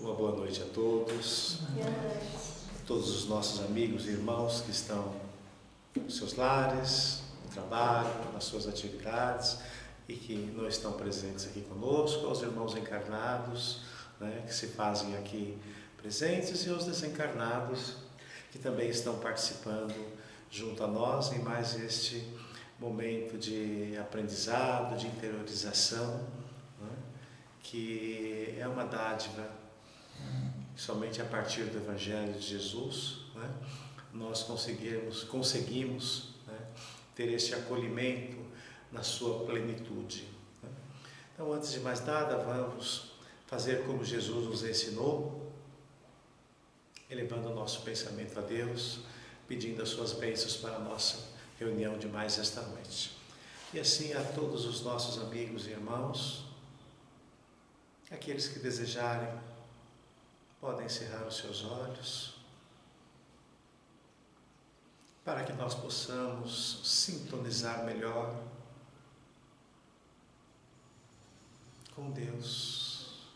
Uma boa noite a todos. Boa noite. Todos os nossos amigos e irmãos que estão nos seus lares, no trabalho, nas suas atividades e que não estão presentes aqui conosco, aos irmãos encarnados, né, que se fazem aqui presentes, e aos desencarnados que também estão participando junto a nós em mais este momento de aprendizado, de interiorização, né, que é uma dádiva. Somente a partir do Evangelho de Jesus, né, nós conseguimos, né, ter este acolhimento na sua plenitude. Né? Então, antes de mais nada, vamos fazer como Jesus nos ensinou, elevando o nosso pensamento a Deus, pedindo as suas bênçãos para a nossa reunião de mais esta noite. E assim a todos os nossos amigos e irmãos, aqueles que desejarem, podem cerrar os seus olhos, para que nós possamos sintonizar melhor com Deus,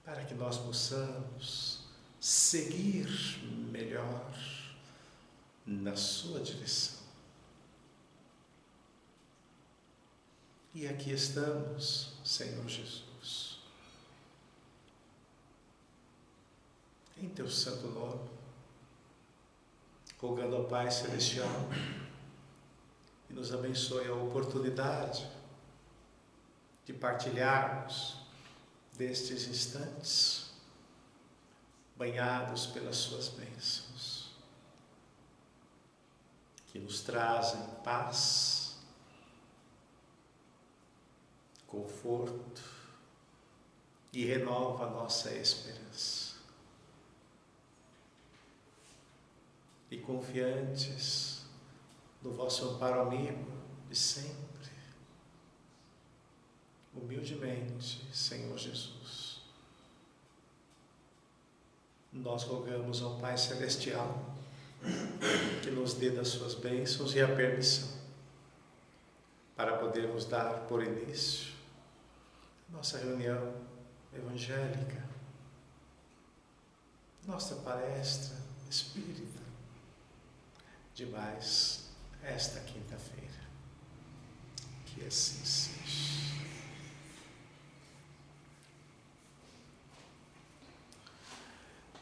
para que nós possamos seguir melhor na sua direção. E aqui estamos, Senhor Jesus, em Teu santo nome, rogando ao Pai Celestial que nos abençoe a oportunidade de partilharmos destes instantes banhados pelas Suas bênçãos, que nos trazem paz, conforto e renova a nossa esperança. E confiantes no vosso amparo amigo de sempre, humildemente, Senhor Jesus, nós rogamos ao Pai Celestial que nos dê das suas bênçãos e a permissão para podermos dar por início a nossa reunião evangélica, nossa palestra espírita de mais esta quinta-feira. Que assim seja.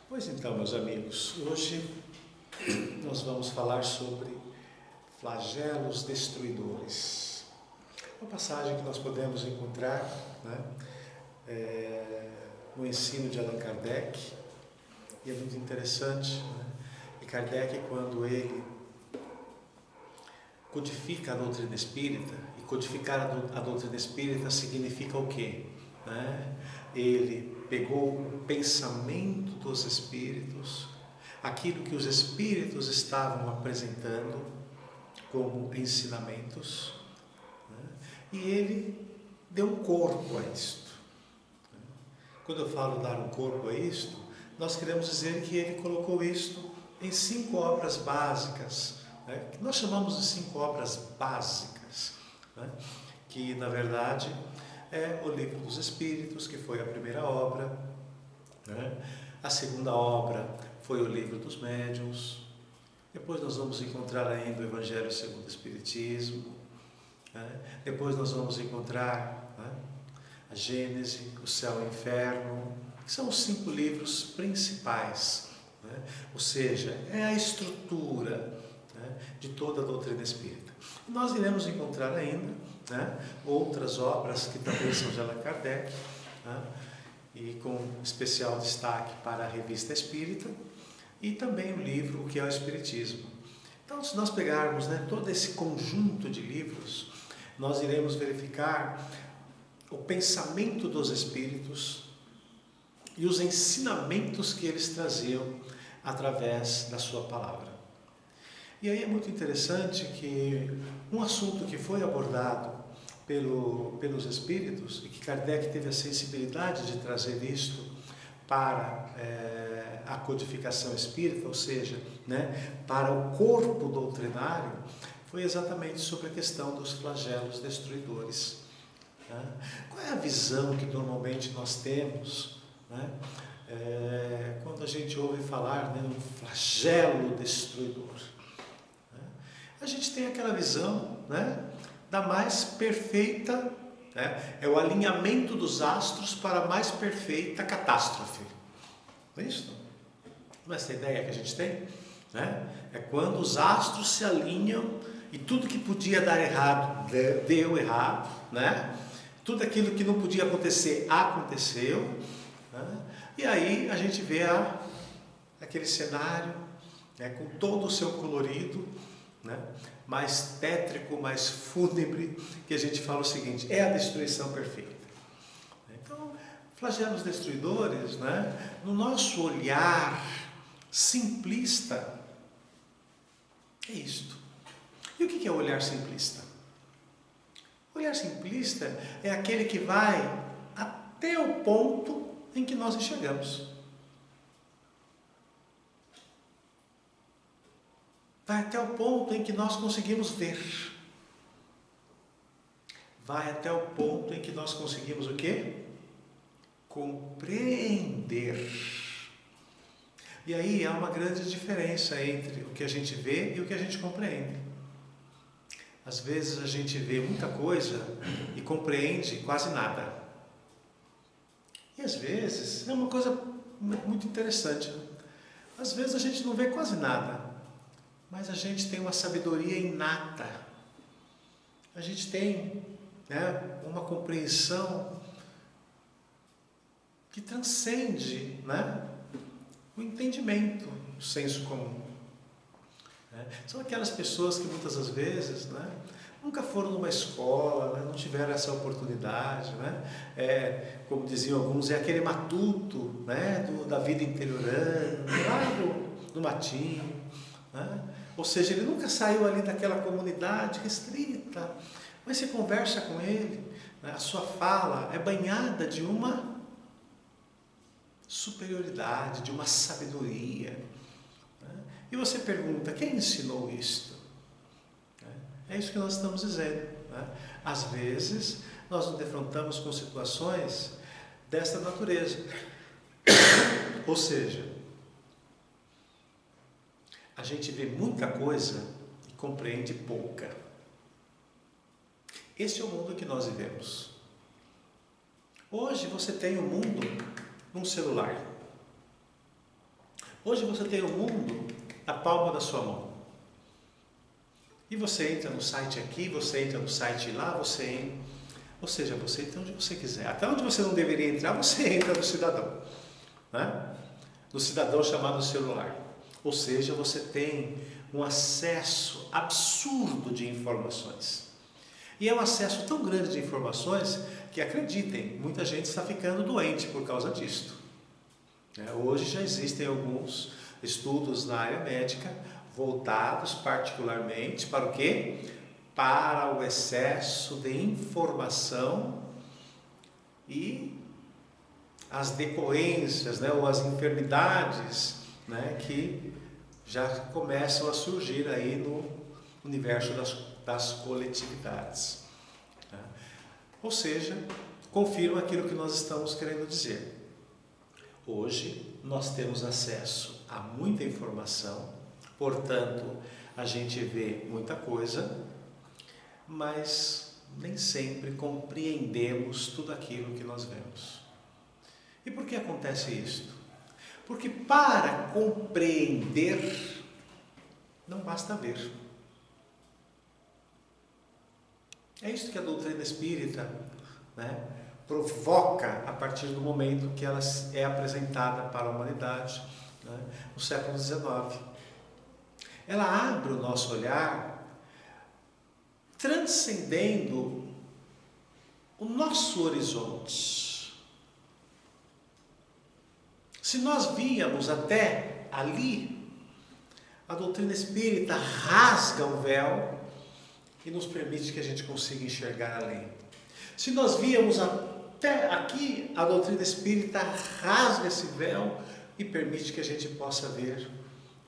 Pois então, meus amigos, hoje nós vamos falar sobre flagelos destruidores. Uma passagem que nós podemos encontrar, né, no ensino de Allan Kardec, e é muito interessante, né? E Kardec, quando ele codifica a doutrina espírita, e codificar a doutrina espírita significa o quê? Né? Ele pegou o pensamento dos espíritos, aquilo que os espíritos estavam apresentando como ensinamentos, né? E ele deu um corpo a isto. Quando eu falo dar um corpo a isto, nós queremos dizer que ele colocou isto em 5 obras básicas, né, que nós chamamos de 5 obras básicas, né, que na verdade é o Livro dos Espíritos, que foi a primeira obra, né, a segunda obra foi o Livro dos Médiuns, depois nós vamos encontrar ainda o Evangelho segundo o Espiritismo, né, depois nós vamos encontrar, né, a Gênese, o Céu e o Inferno, que são os 5 livros principais, né, ou seja, é a estrutura de toda a doutrina espírita. E nós iremos encontrar ainda, né, outras obras que também são de Allan Kardec, né, e com especial destaque para a Revista Espírita e também o livro O que é o Espiritismo. Então, se nós pegarmos, né, todo esse conjunto de livros, nós iremos verificar o pensamento dos espíritos e os ensinamentos que eles traziam através da sua palavra. E aí é muito interessante que um assunto que foi abordado pelos espíritos, e que Kardec teve a sensibilidade de trazer isto para a codificação espírita, ou seja, né, para o corpo doutrinário, foi exatamente sobre a questão dos flagelos destruidores. Né? Qual é a visão que normalmente nós temos, né? Quando a gente ouve falar, né, um flagelo destruidor? Né? A gente tem aquela visão, né, da mais perfeita, né, é o alinhamento dos astros para a mais perfeita catástrofe. Não é isso? Não é essa a ideia que a gente tem? Né? É quando os astros se alinham e tudo que podia dar errado, deu errado, né? Tudo aquilo que não podia acontecer, aconteceu, né? E aí a gente vê aquele cenário, né, com todo o seu colorido, né, mais tétrico, mais fúnebre, que a gente fala o seguinte: é a destruição perfeita. Então, flagelos destruidores, né, no nosso olhar simplista, é isto. E o que é o olhar simplista? O olhar simplista é aquele que vai até o ponto em que nós enxergamos. Vai até o ponto em que nós conseguimos ver. Vai até o ponto em que nós conseguimos o quê? Compreender. E aí há uma grande diferença entre o que a gente vê e o que a gente compreende. Às vezes a gente vê muita coisa e compreende quase nada. E às vezes é uma coisa muito interessante, né? Às vezes a gente não vê quase nada, mas a gente tem uma sabedoria inata. A gente tem, né, uma compreensão que transcende, né, o entendimento, o senso comum. São aquelas pessoas que muitas das vezes, né, nunca foram numa escola, né, não tiveram essa oportunidade, né? Como diziam alguns, é aquele matuto, né, da vida interiorana, lá do matinho, né? Ou seja, ele nunca saiu ali daquela comunidade restrita, mas você conversa com ele, né, a sua fala é banhada de uma superioridade, de uma sabedoria. E você pergunta: quem ensinou isto? É isso que nós estamos dizendo, né? Às vezes nós nos defrontamos com situações desta natureza. Ou seja, a gente vê muita coisa e compreende pouca. Esse é o mundo que nós vivemos. Hoje você tem o mundo num celular. Hoje você tem o mundo na palma da sua mão. E você entra no site aqui, você entra no site lá, você entra... Ou seja, você entra onde você quiser. Até onde você não deveria entrar, você entra no cidadão. Né? No cidadão chamado celular. Ou seja, você tem um acesso absurdo de informações. E é um acesso tão grande de informações que, acreditem, muita gente está ficando doente por causa disto. Hoje já existem alguns estudos na área médica voltados particularmente para o quê? Para o excesso de informação e as decorrências, né, ou as enfermidades, né, que já começam a surgir aí no universo das coletividades. Ou seja, confirma aquilo que nós estamos querendo dizer. Hoje nós temos acesso a muita informação, portanto a gente vê muita coisa, mas nem sempre compreendemos tudo aquilo que nós vemos. E por que acontece isso? Porque para compreender não basta ver. É isso que a doutrina espírita, né, provoca a partir do momento que ela é apresentada para a humanidade, né, no século XIX. Ela abre o nosso olhar, transcendendo o nosso horizonte. Se nós víamos até ali, a doutrina espírita rasga o véu e nos permite que a gente consiga enxergar além. Se nós víamos até aqui, a doutrina espírita rasga esse véu e permite que a gente possa ver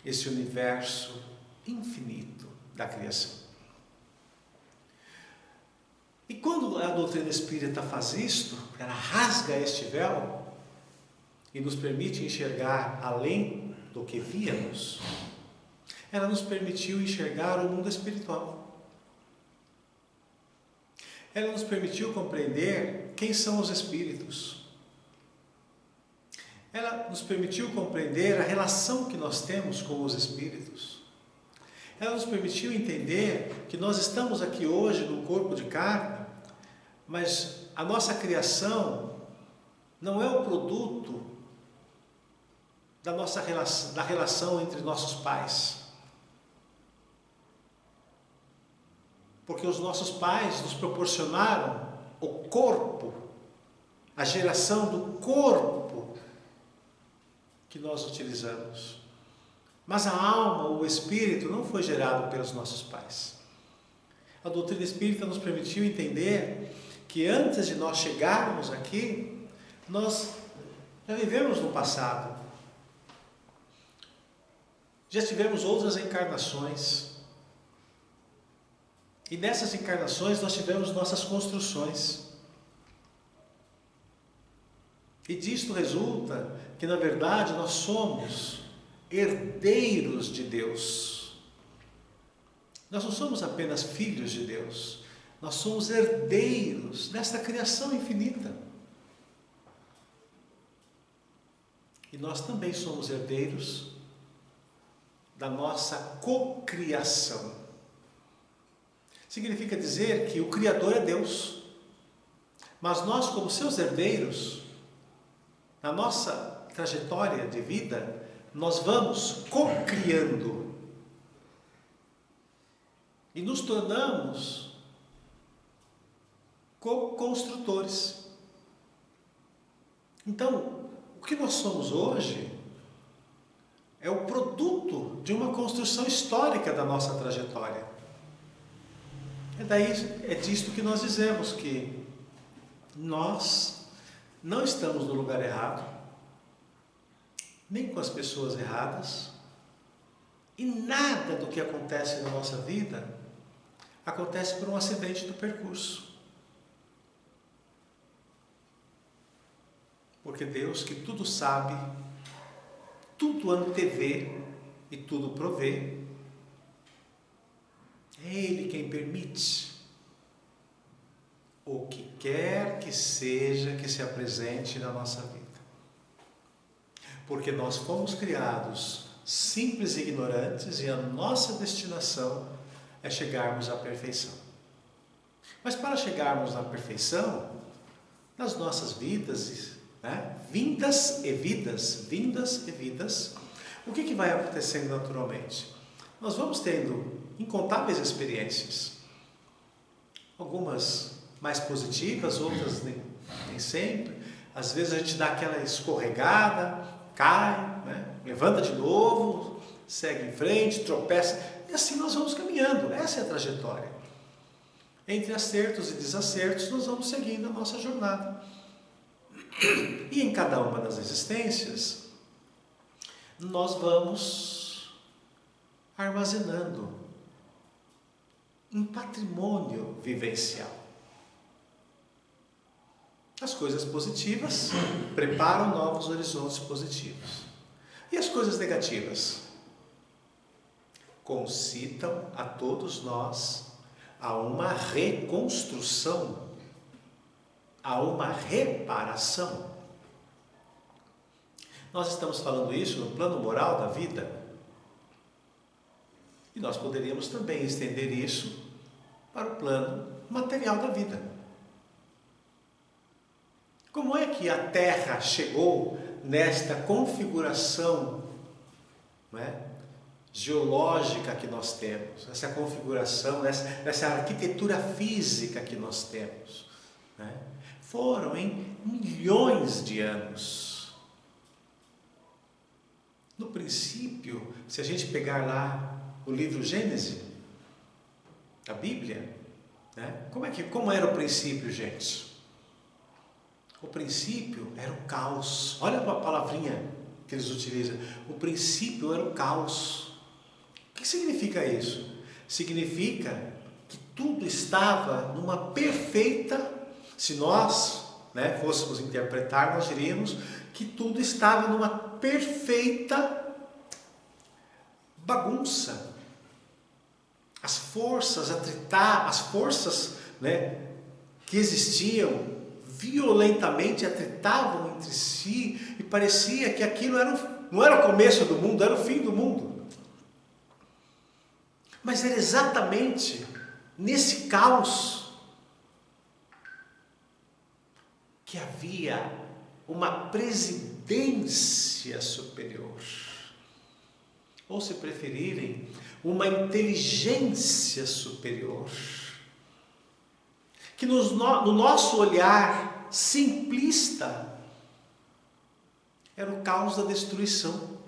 esse universo infinito da criação. E quando a doutrina espírita faz isto, ela rasga este véu e nos permite enxergar além do que víamos, ela nos permitiu enxergar o mundo espiritual. Ela nos permitiu compreender quem são os espíritos. Ela nos permitiu compreender a relação que nós temos com os espíritos. Ela nos permitiu entender que nós estamos aqui hoje num corpo de carne, mas a nossa criação não é o produto da relação entre nossos pais. Porque os nossos pais nos proporcionaram o corpo, a geração do corpo que nós utilizamos. Mas a alma, o espírito, não foi gerado pelos nossos pais. A doutrina espírita nos permitiu entender que antes de nós chegarmos aqui, nós já vivemos no passado. Já tivemos outras encarnações. E nessas encarnações nós tivemos nossas construções. E disto resulta que, na verdade, nós somos herdeiros de Deus. Nós não somos apenas filhos de Deus, nós somos herdeiros desta criação infinita. E nós também somos herdeiros da nossa cocriação. Significa dizer que o Criador é Deus, mas nós, como seus herdeiros, na nossa trajetória de vida, nós vamos cocriando e nos tornamos co-construtores. Então, o que nós somos hoje é o produto de uma construção histórica da nossa trajetória. É disto que nós dizemos que nós não estamos no lugar errado, nem com as pessoas erradas, e nada do que acontece na nossa vida acontece por um acidente do percurso. Porque Deus, que tudo sabe, tudo antevê e tudo provê, é Ele quem permite o que quer que seja que se apresente na nossa vida. Porque nós fomos criados simples e ignorantes e a nossa destinação é chegarmos à perfeição. Mas para chegarmos à perfeição, nas nossas vidas, vindas e vidas, o que vai acontecendo naturalmente? Nós vamos tendo incontáveis experiências, algumas mais positivas, outras nem sempre. Às vezes a gente dá aquela escorregada, cai, levanta de novo, segue em frente, tropeça, e assim nós vamos caminhando. Essa é a trajetória. Entre acertos e desacertos, nós vamos seguindo a nossa jornada. E em cada uma das existências, nós vamos armazenando um patrimônio vivencial. As coisas positivas preparam novos horizontes positivos. E as coisas negativas concitam a todos nós a uma reconstrução, a uma reparação. Nós estamos falando isso no plano moral da vida, e nós poderíamos também estender isso para o plano material da vida. Como é que a Terra chegou nesta configuração, geológica que nós temos, essa configuração, essa arquitetura física que nós temos? Foram em milhões de anos. No princípio, se a gente pegar lá o livro Gênesis, a Bíblia, como era o princípio, gente? O princípio era o caos. Olha a palavrinha que eles utilizam. O princípio era o caos. O que significa isso? Significa que tudo estava numa perfeita, se nós fôssemos interpretar, nós diríamos que tudo estava numa perfeita bagunça. As forças que existiam violentamente atritavam entre si e parecia que aquilo não era o começo do mundo, era o fim do mundo. Mas era exatamente nesse caos que havia uma presidência superior. Ou, se preferirem, uma inteligência superior. Que no nosso olhar simplista era o caos da destruição.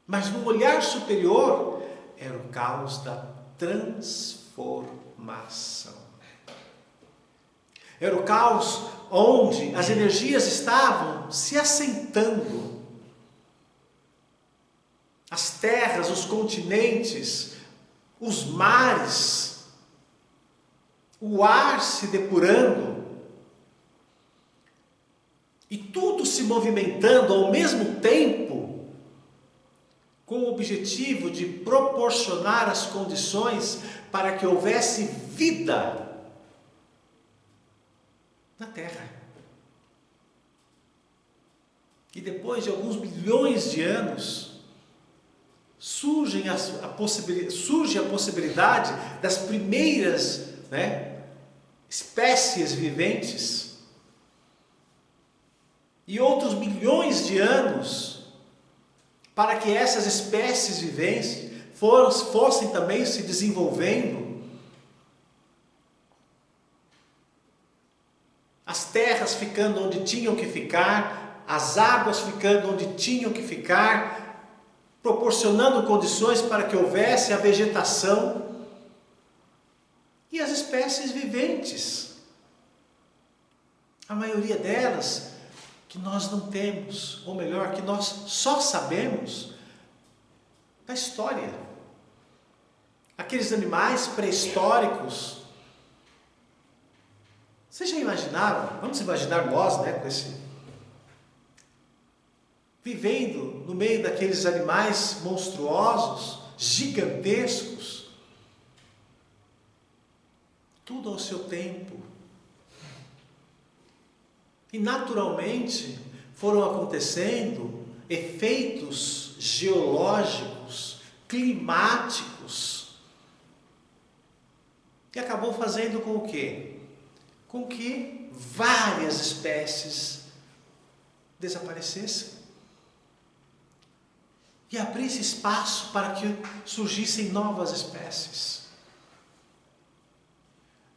Mas no olhar superior era o caos da transformação. Era o caos onde as energias estavam se assentando. As terras, os continentes, os mares, o ar se depurando, e tudo se movimentando ao mesmo tempo, com o objetivo de proporcionar as condições para que houvesse vida na Terra. E depois de alguns bilhões de anos, surge a possibilidade das primeiras espécies viventes, e outros bilhões de anos para que essas espécies viventes fossem também se desenvolvendo, as terras ficando onde tinham que ficar, as águas ficando onde tinham que ficar, proporcionando condições para que houvesse a vegetação e as espécies viventes. A maioria delas que nós não temos, ou melhor, que nós só sabemos da história. Aqueles animais pré-históricos. Vocês já imaginaram? Vamos imaginar nós, vivendo no meio daqueles animais monstruosos, gigantescos, tudo ao seu tempo. E naturalmente foram acontecendo efeitos geológicos, climáticos, que acabou fazendo com o quê? Com que várias espécies desaparecessem. E abrisse espaço para que surgissem novas espécies.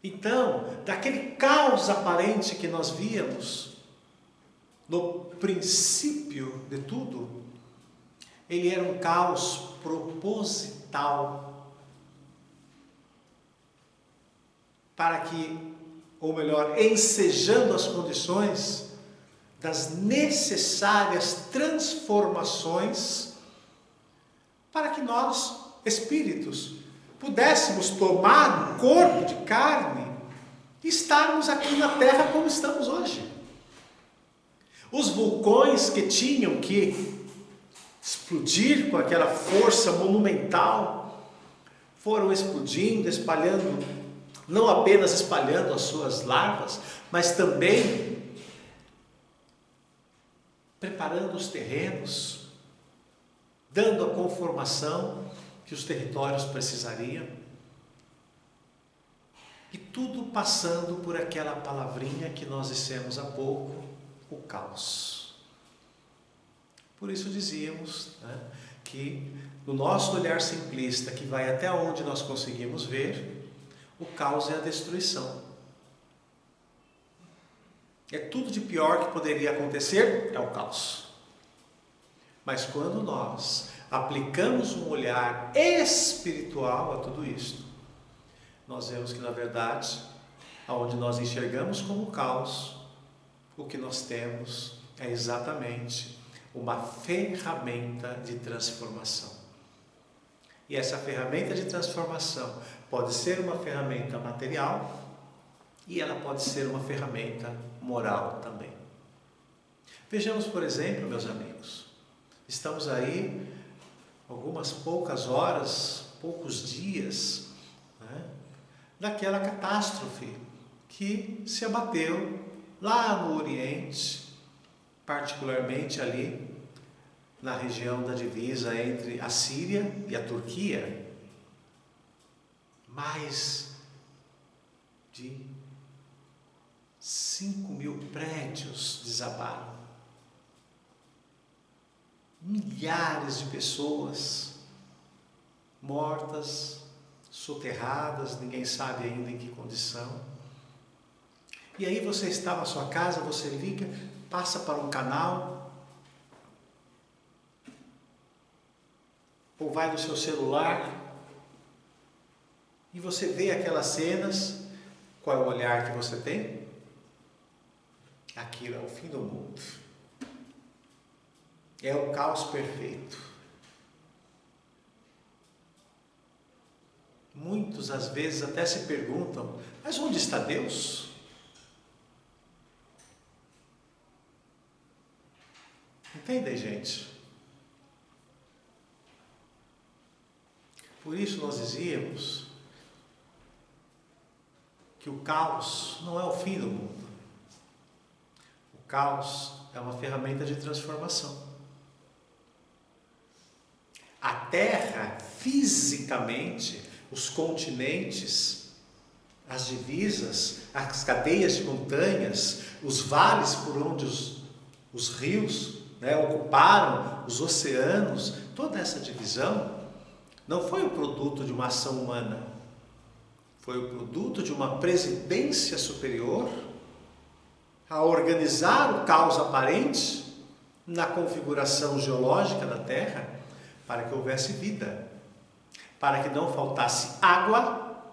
Então, daquele caos aparente que nós víamos, no princípio de tudo, ele era um caos proposital. Para que, ou melhor, ensejando as condições das necessárias transformações para que nós, espíritos, pudéssemos tomar um corpo de carne e estarmos aqui na Terra como estamos hoje. Os vulcões que tinham que explodir com aquela força monumental foram explodindo, espalhando, não apenas espalhando as suas larvas, mas também preparando os terrenos, dando a conformação que os territórios precisariam, e tudo passando por aquela palavrinha que nós dissemos há pouco, o caos. Por isso dizíamos que no nosso olhar simplista, que vai até onde nós conseguimos ver, o caos é a destruição. É tudo de pior que poderia acontecer, é o caos. Mas quando nós aplicamos um olhar espiritual a tudo isto, nós vemos que, na verdade, aonde nós enxergamos como caos, o que nós temos é exatamente uma ferramenta de transformação. E essa ferramenta de transformação pode ser uma ferramenta material e ela pode ser uma ferramenta moral também. Vejamos, por exemplo, meus amigos, estamos aí algumas poucas horas, poucos dias, né, daquela catástrofe que se abateu lá no Oriente, particularmente ali na região da divisa entre a Síria e a Turquia. Mais de 5.000 prédios desabaram. Milhares de pessoas mortas, soterradas, ninguém sabe ainda em que condição. E aí você está na sua casa, você liga, passa para um canal, ou vai no seu celular, e você vê aquelas cenas. Qual é o olhar que você tem? Aquilo é o fim do mundo. É o caos perfeito. Muitos às vezes até se perguntam, mas onde está Deus? Entendem, gente? Por isso nós dizíamos que o caos não é o fim do mundo. O caos é uma ferramenta de transformação. A Terra, fisicamente, os continentes, as divisas, as cadeias de montanhas, os vales por onde os rios, né, ocuparam, os oceanos, toda essa divisão não foi o produto de uma ação humana, foi o produto de uma presidência superior a organizar o caos aparente na configuração geológica da Terra para que houvesse vida, para que não faltasse água,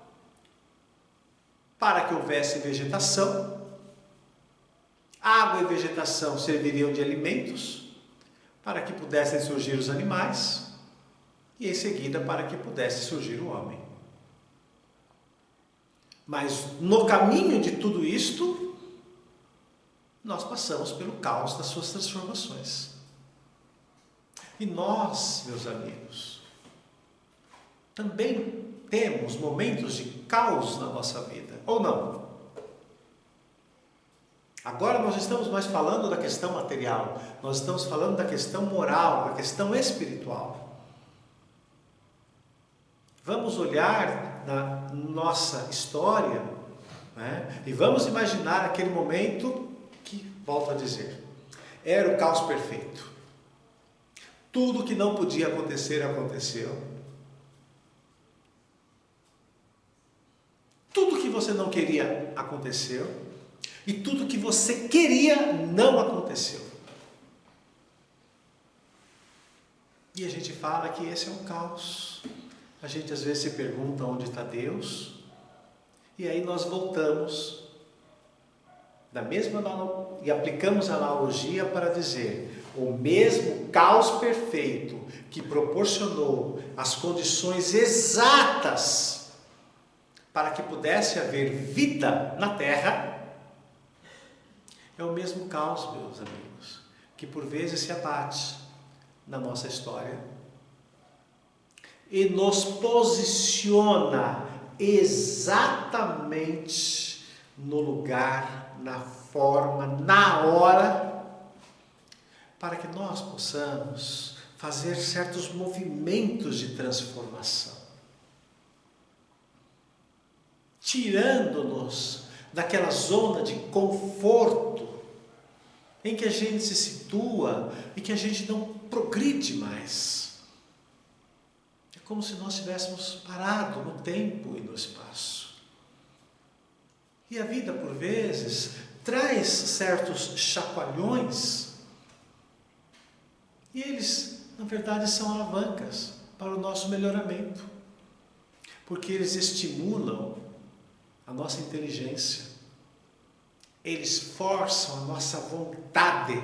para que houvesse vegetação. Água e vegetação serviriam de alimentos para que pudessem surgir os animais, e em seguida para que pudesse surgir o homem. Mas no caminho de tudo isto, nós passamos pelo caos das suas transformações. E nós, meus amigos, também temos momentos de caos na nossa vida, ou não? Agora nós estamos mais falando da questão material, nós estamos falando da questão moral, da questão espiritual. Vamos olhar na nossa história, né, e vamos imaginar aquele momento que, volto a dizer, era o caos perfeito. Tudo que não podia acontecer, aconteceu. Tudo que você não queria, aconteceu. E tudo que você queria, não aconteceu. E a gente fala que esse é um caos. A gente às vezes se pergunta onde está Deus, e aí nós voltamos e aplicamos a analogia para dizer, o mesmo caos perfeito que proporcionou as condições exatas para que pudesse haver vida na Terra, é o mesmo caos, meus amigos, que por vezes se abate na nossa história e nos posiciona exatamente no lugar, na forma, na hora, para que nós possamos fazer certos movimentos de transformação, tirando-nos daquela zona de conforto em que a gente se situa e que a gente não progride mais. É como se nós estivéssemos parados no tempo e no espaço. E a vida, por vezes, traz certos chacoalhões, e eles, na verdade, são alavancas para o nosso melhoramento, porque eles estimulam a nossa inteligência, eles forçam a nossa vontade.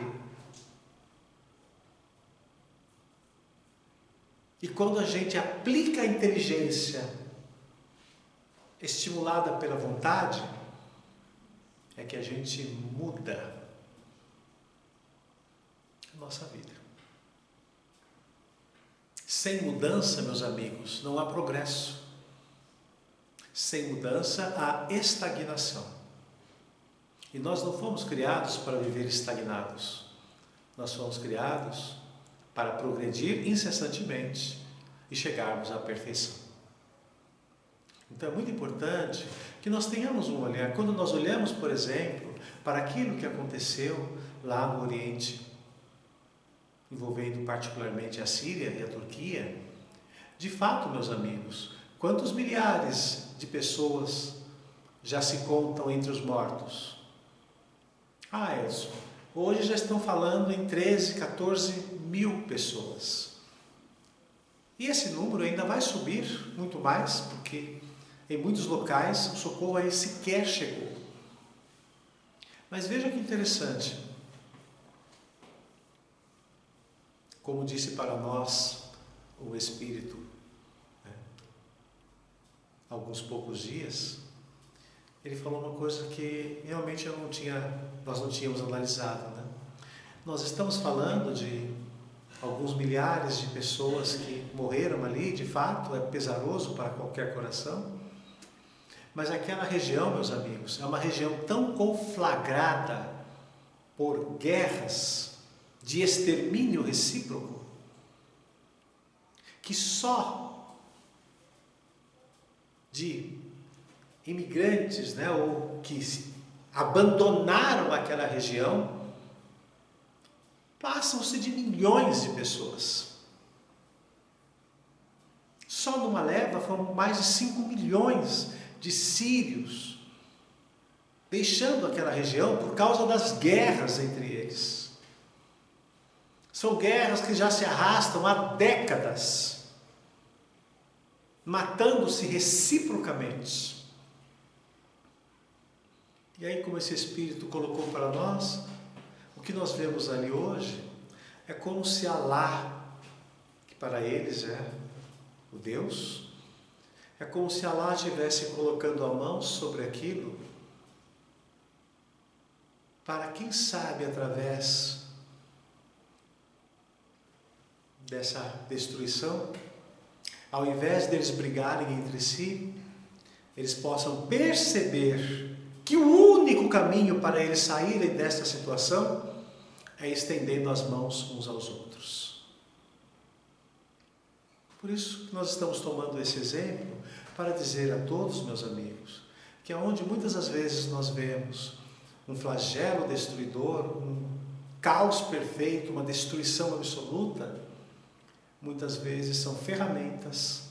E quando a gente aplica a inteligência estimulada pela vontade, é que a gente muda a nossa vida. Sem mudança, meus amigos, não há progresso. Sem mudança, há estagnação. E nós não fomos criados para viver estagnados. Nós fomos criados para progredir incessantemente e chegarmos à perfeição. Então é muito importante que nós tenhamos um olhar. Quando nós olhamos, por exemplo, para aquilo que aconteceu lá no Oriente, envolvendo particularmente a Síria e a Turquia, de fato, meus amigos, quantos milhares de pessoas já se contam entre os mortos? Ah, Edson, hoje já estão falando em 13, 14 mil pessoas. E esse número ainda vai subir muito mais, porque em muitos locais o socorro aí sequer chegou. Mas veja que interessante. Como disse para nós o Espírito, há alguns poucos dias, ele falou uma coisa que realmente nós não tínhamos analisado, né? Nós estamos falando de alguns milhares de pessoas que morreram ali, de fato, é pesaroso para qualquer coração. Mas aquela região, meus amigos, é uma região tão conflagrada por guerras de extermínio recíproco, que só de imigrantes, né, ou que abandonaram aquela região, passam-se de milhões de pessoas. Só numa leva foram mais de 5 milhões de sírios deixando aquela região por causa das guerras entre eles. São guerras que já se arrastam há décadas, matando-se reciprocamente. E aí, como esse Espírito colocou para nós, o que nós vemos ali hoje é como se Alá, que para eles é o Deus, é como se Alá estivesse colocando a mão sobre aquilo para, quem sabe, através dessa destruição, ao invés deles brigarem entre si, eles possam perceber que o único caminho para eles saírem desta situação é estendendo as mãos uns aos outros. Por isso que nós estamos tomando esse exemplo para dizer a todos, meus amigos, que aonde muitas das vezes nós vemos um flagelo destruidor, um caos perfeito, uma destruição absoluta, muitas vezes são ferramentas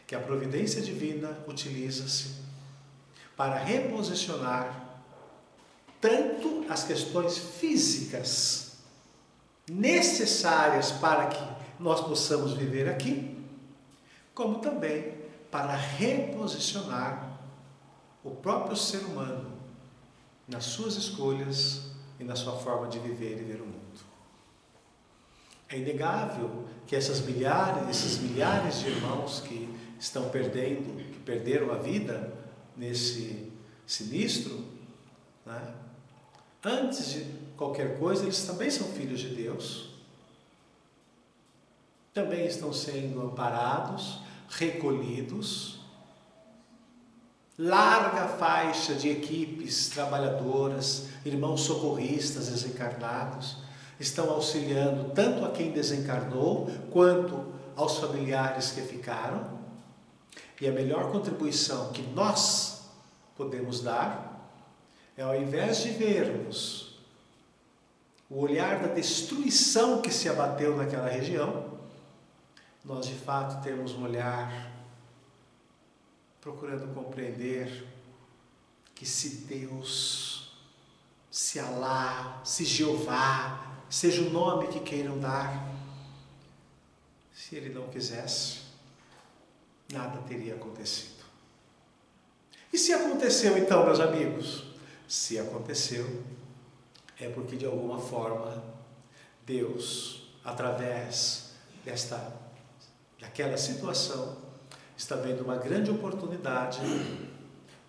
que a providência divina utiliza-se para reposicionar tanto as questões físicas necessárias para que nós possamos viver aqui, como também para reposicionar o próprio ser humano nas suas escolhas e na sua forma de viver e ver o mundo. É inegável que esses milhares de irmãos que estão que perderam a vida nesse sinistro, né? Antes de qualquer coisa, eles também são filhos de Deus, também estão sendo amparados, recolhidos. Larga faixa de equipes trabalhadoras, irmãos socorristas desencarnados, estão auxiliando tanto a quem desencarnou, quanto aos familiares que ficaram. E a melhor contribuição que nós podemos dar é, ao invés de vermos o olhar da destruição que se abateu naquela região, nós de fato temos um olhar procurando compreender que se Deus, se Alá, se Jeová, seja o nome que queiram dar, se Ele não quisesse, nada teria acontecido. E se aconteceu então, meus amigos? Se aconteceu, é porque de alguma forma Deus, através desta aquela situação está vendo uma grande oportunidade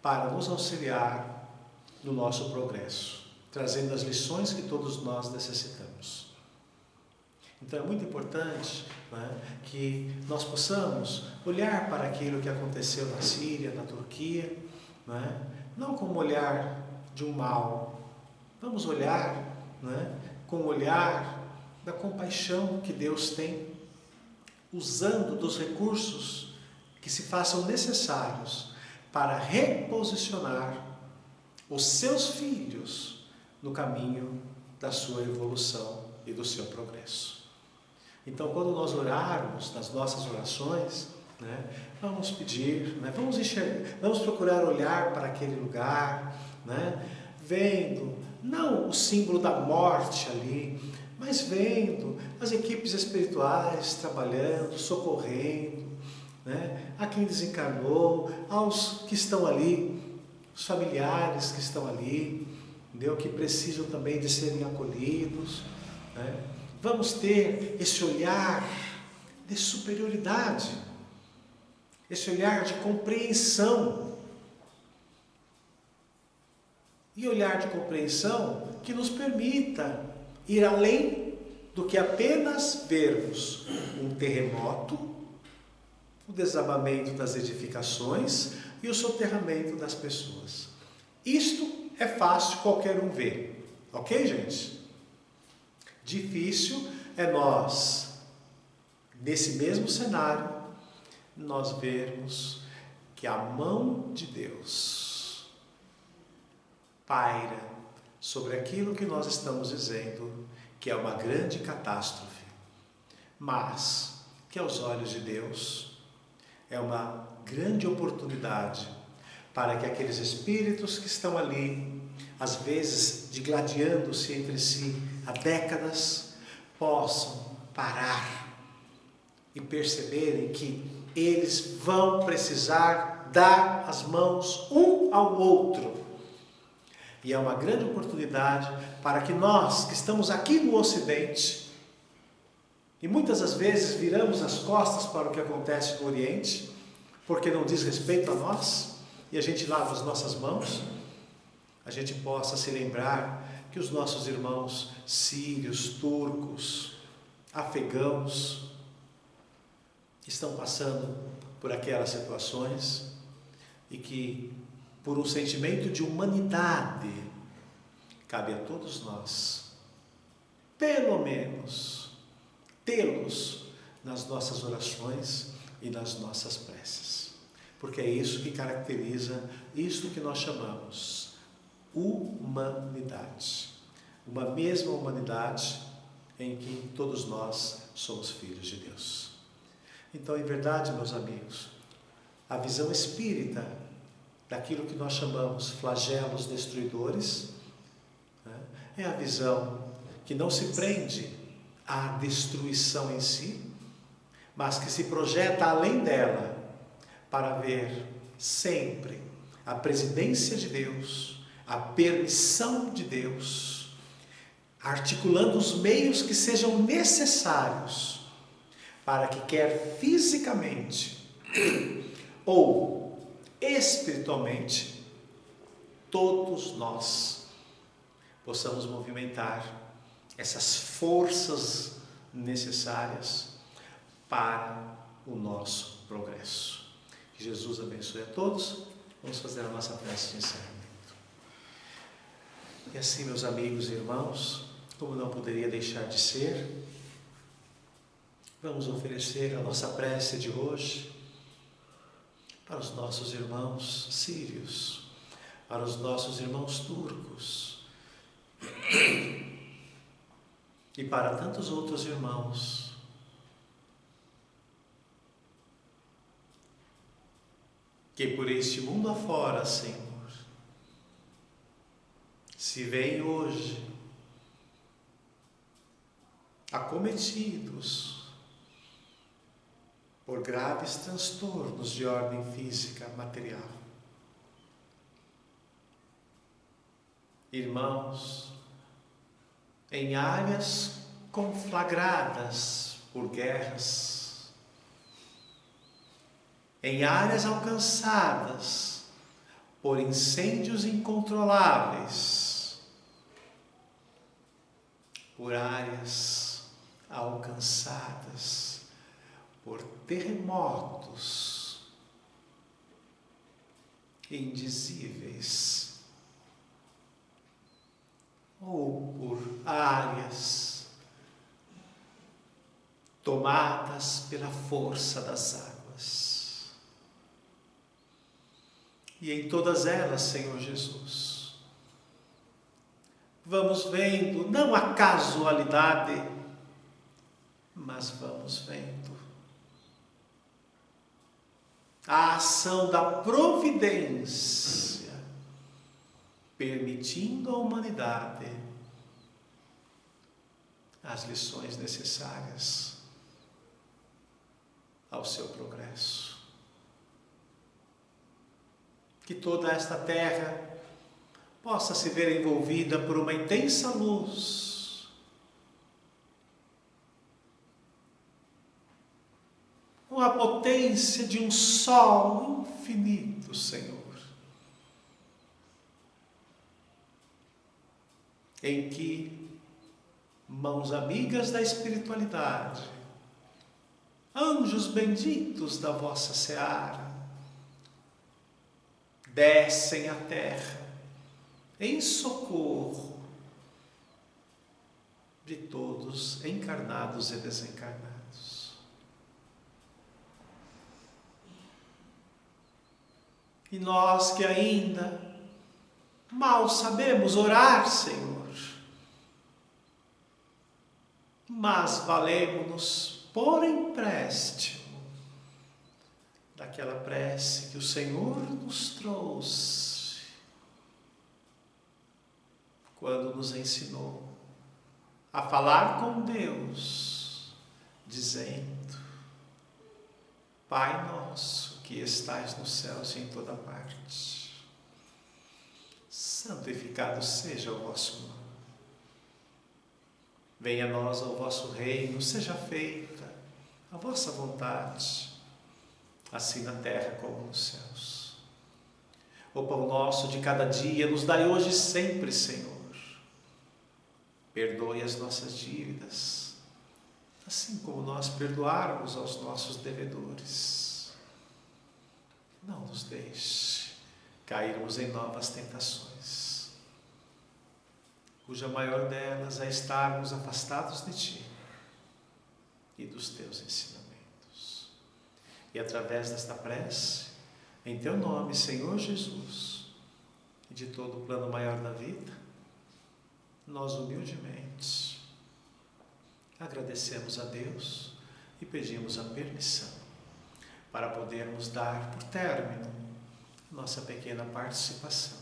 para nos auxiliar no nosso progresso, trazendo as lições que todos nós necessitamos. Então é muito importante, né, que nós possamos olhar para aquilo que aconteceu na Síria, na Turquia, né, não como olhar de um mal. Vamos olhar, né, com o olhar da compaixão que Deus tem, usando dos recursos que se façam necessários para reposicionar os seus filhos no caminho da sua evolução e do seu progresso. Então, quando nós orarmos nas nossas orações, né, vamos pedir, né, vamos enxergar, vamos procurar olhar para aquele lugar, né, vendo não o símbolo da morte ali, mas vendo as equipes espirituais trabalhando, socorrendo, né, a quem desencarnou, aos que estão ali, os familiares que estão ali, entendeu? Que precisam também de serem acolhidos, né? Vamos ter esse olhar de superioridade, esse olhar de compreensão. E olhar de compreensão que nos permita ir além do que apenas vermos um terremoto, o desabamento das edificações e o soterramento das pessoas. Isto é fácil qualquer um ver, ok, gente? Difícil é nós, nesse mesmo cenário, nós vermos que a mão de Deus paira sobre aquilo que nós estamos dizendo que é uma grande catástrofe, mas que aos olhos de Deus é uma grande oportunidade para que aqueles espíritos que estão ali, às vezes digladiando-se entre si há décadas, possam parar e perceberem que eles vão precisar dar as mãos um ao outro. E é uma grande oportunidade para que nós, que estamos aqui no Ocidente, e muitas das vezes viramos as costas para o que acontece no Oriente, porque não diz respeito a nós, e a gente lava as nossas mãos, a gente possa se lembrar que os nossos irmãos sírios, turcos, afegãos, estão passando por aquelas situações e que, por um sentimento de humanidade, cabe a todos nós, pelo menos, tê-los nas nossas orações e nas nossas preces. Porque é isso que caracteriza isto que nós chamamos humanidade. Uma mesma humanidade em que todos nós somos filhos de Deus. Então, em verdade, meus amigos, a visão espírita daquilo que nós chamamos flagelos destruidores, né, é a visão que não se prende à destruição em si, mas que se projeta além dela para ver sempre a presidência de Deus, a permissão de Deus, articulando os meios que sejam necessários para que, quer fisicamente ou espiritualmente, todos nós possamos movimentar essas forças necessárias para o nosso progresso. Que Jesus abençoe a todos. Vamos fazer a nossa prece de encerramento. E assim, meus amigos e irmãos, como não poderia deixar de ser, vamos oferecer a nossa prece de hoje para os nossos irmãos sírios, para os nossos irmãos turcos e para tantos outros irmãos que por este mundo afora, Senhor, se veem hoje acometidos por graves transtornos de ordem física, material. Irmãos, em áreas conflagradas por guerras, em áreas alcançadas por incêndios incontroláveis, por áreas alcançadas por terremotos indizíveis, ou por áreas tomadas pela força das águas. E em todas elas, Senhor Jesus, vamos vendo, não a casualidade, mas vamos vendo a ação da providência, permitindo à humanidade as lições necessárias ao seu progresso. Que toda esta terra possa se ver envolvida por uma intensa luz, com a potência de um sol infinito, Senhor, em que mãos amigas da espiritualidade, anjos benditos da vossa seara, descem à terra em socorro de todos, encarnados e desencarnados. E nós que ainda mal sabemos orar, Senhor, mas valemos-nos por empréstimo daquela prece que o Senhor nos trouxe quando nos ensinou a falar com Deus, dizendo: Pai nosso que estais nos céus e em toda parte, santificado seja o vosso nome. Venha a nós o vosso reino, seja feita a vossa vontade, assim na terra como nos céus. O pão nosso de cada dia nos dai hoje e sempre, Senhor. Perdoe as nossas dívidas, assim como nós perdoarmos aos nossos devedores. Não nos deixe cairmos em novas tentações, cuja maior delas é estarmos afastados de Ti e dos Teus ensinamentos. E através desta prece, em Teu nome, Senhor Jesus, e de todo o plano maior da vida, nós humildemente agradecemos a Deus e pedimos a permissão para podermos dar por término nossa pequena participação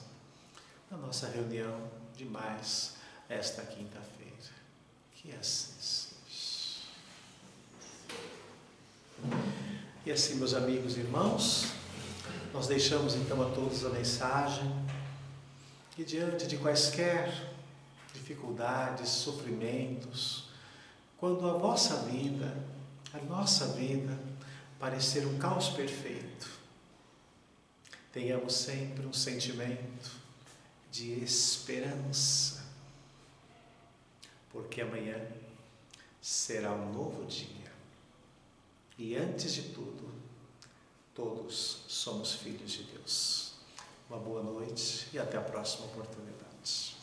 na nossa reunião de mais esta quinta-feira. Que assim seja. E assim, meus amigos e irmãos, nós deixamos então a todos a mensagem que diante de quaisquer dificuldades, sofrimentos, quando a vossa vida, a nossa vida, parecer um caos perfeito, tenhamos sempre um sentimento de esperança, porque amanhã será um novo dia. E antes de tudo, todos somos filhos de Deus. Uma boa noite e até a próxima oportunidade.